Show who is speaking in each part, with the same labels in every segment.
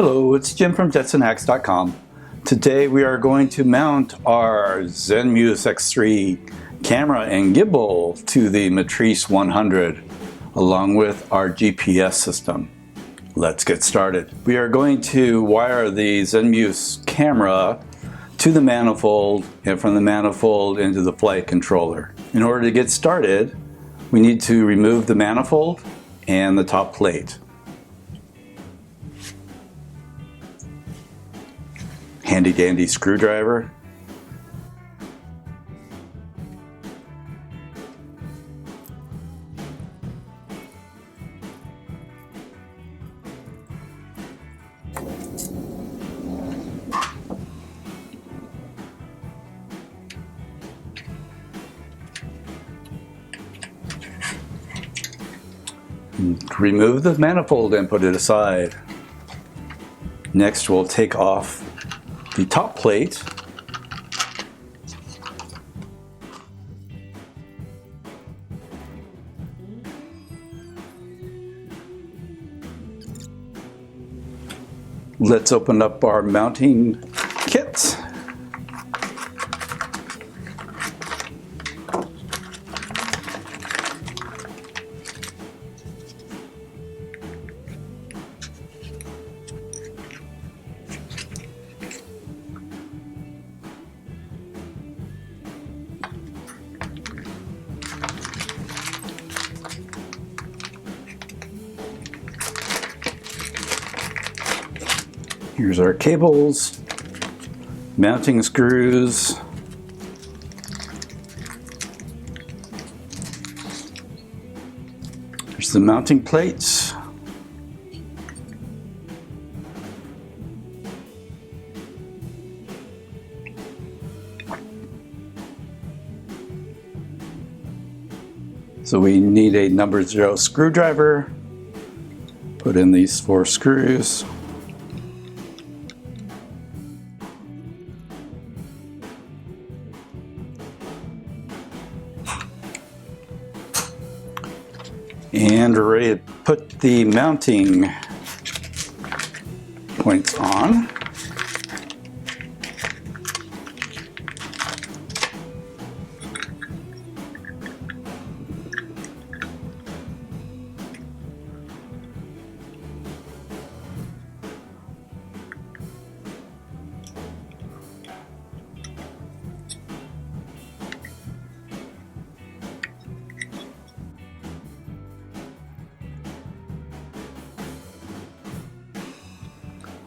Speaker 1: Hello, it's Jim from JetsonHacks.com. Today we are going to mount our Zenmuse X3 camera and gimbal to the Matrice 100 along with our GPS system. Let's get started. We are going to wire the Zenmuse camera to the manifold and from the manifold into the flight controller. In order to get started, we need to remove the manifold and the top plate. Handy dandy screwdriver. Remove the manifold and put it aside. Next, we'll take off the top plate. Let's open up our mounting kit. Here's our cables, mounting screws, there's the mounting plates, so we need a number 0 screwdriver, put in these 4 screws. And we're ready to put the mounting points on.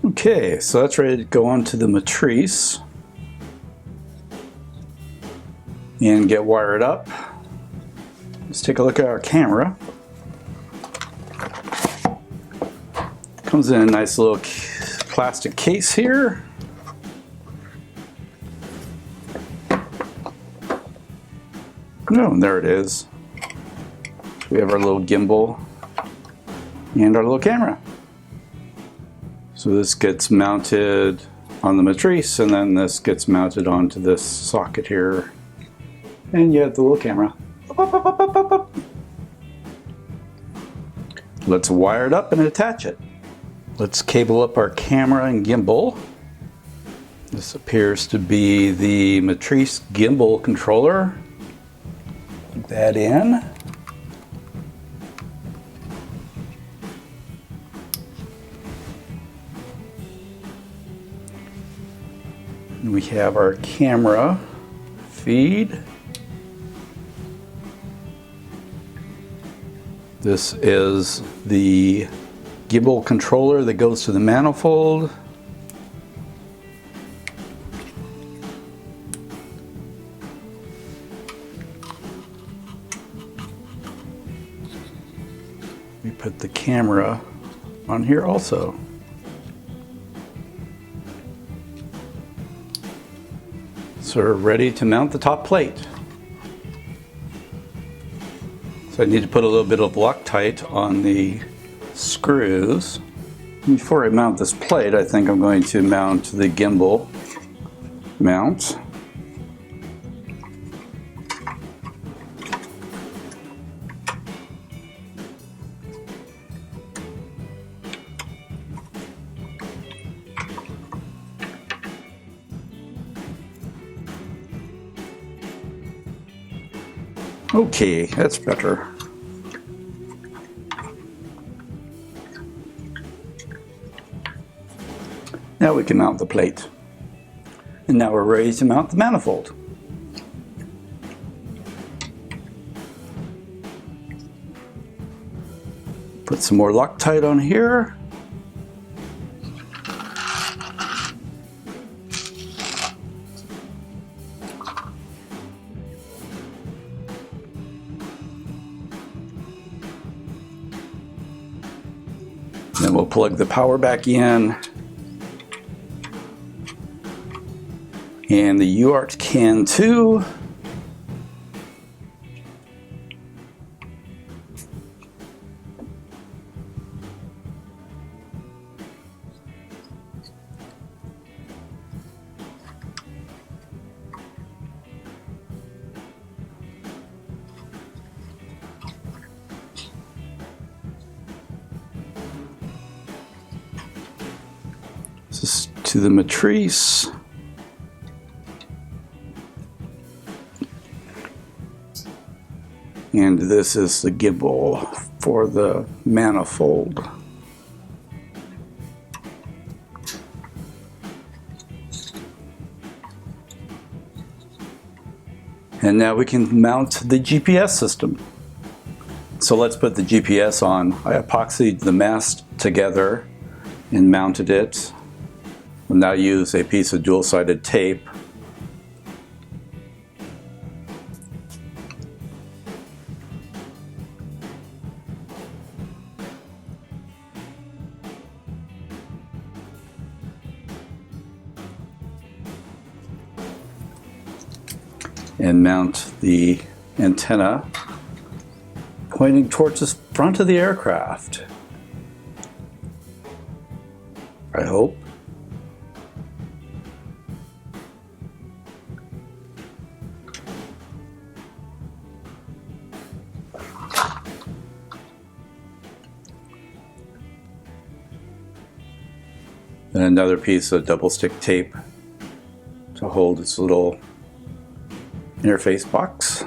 Speaker 1: Okay, so that's ready to go onto the Matrice and get wired up. Let's take a look at our camera. Comes in a nice little plastic case here. Oh, and there it is. We have our little gimbal and our little camera. So this gets mounted on the Matrice, and then this gets mounted onto this socket here. And you have the little camera. Let's wire it up and attach it. Let's cable up our camera and gimbal. This appears to be the Matrice gimbal controller. Plug that in. We have our camera feed. This is the gimbal controller that goes to the manifold. We put the camera on here also. So we're ready to mount the top plate. So I need to put a little bit of Loctite on the screws. Before I mount this plate, I think I'm going to mount the gimbal mount. Okay, that's better. Now we can mount the plate. And now we're ready to mount the manifold. Put some more Loctite on here. Then we'll plug the power back in. And the UART can too. This is to the Matrice. And this is the gimbal for the manifold. And now we can mount the GPS system. So let's put the GPS on. I epoxied the mast together and mounted it. We'll now use a piece of dual-sided tape. And mount the antenna pointing towards the front of the aircraft. I hope. And another piece of double stick tape to hold its little interface box.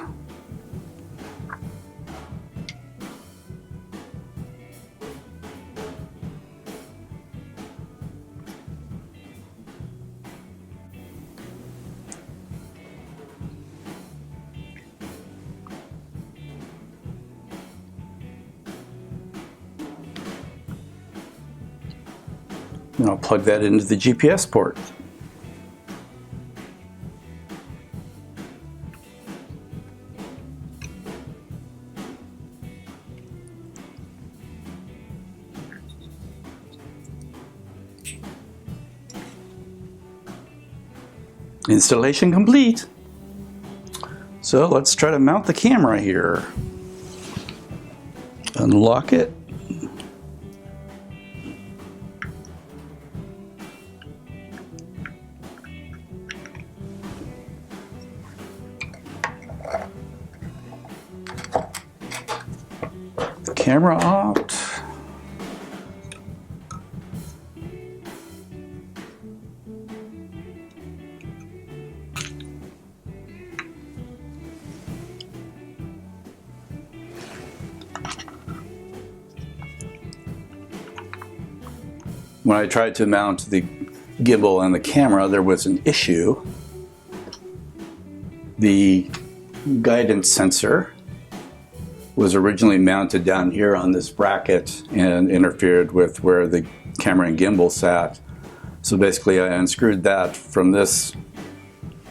Speaker 1: And I'll plug that into the GPS port. Installation complete. So let's try to mount the camera here. Unlock it. The camera out. When I tried to mount the gimbal and the camera, there was an issue. The guidance sensor was originally mounted down here on this bracket and interfered with where the camera and gimbal sat. So basically I unscrewed that from this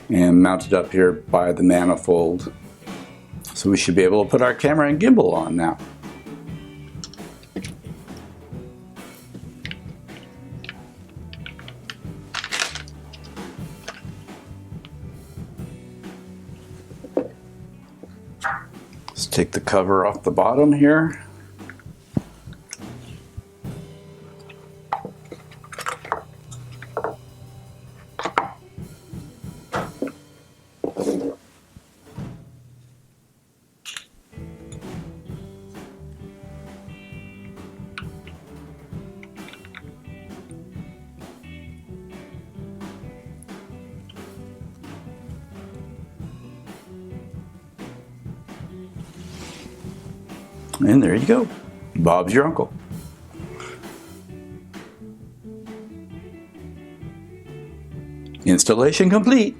Speaker 1: and mounted up here by the manifold. So we should be able to put our camera and gimbal on now. Let's take the cover off the bottom here. And there you go. Bob's your uncle. Installation complete.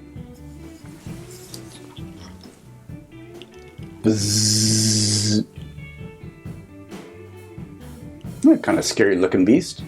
Speaker 1: Bzzz. Kind of scary looking beast.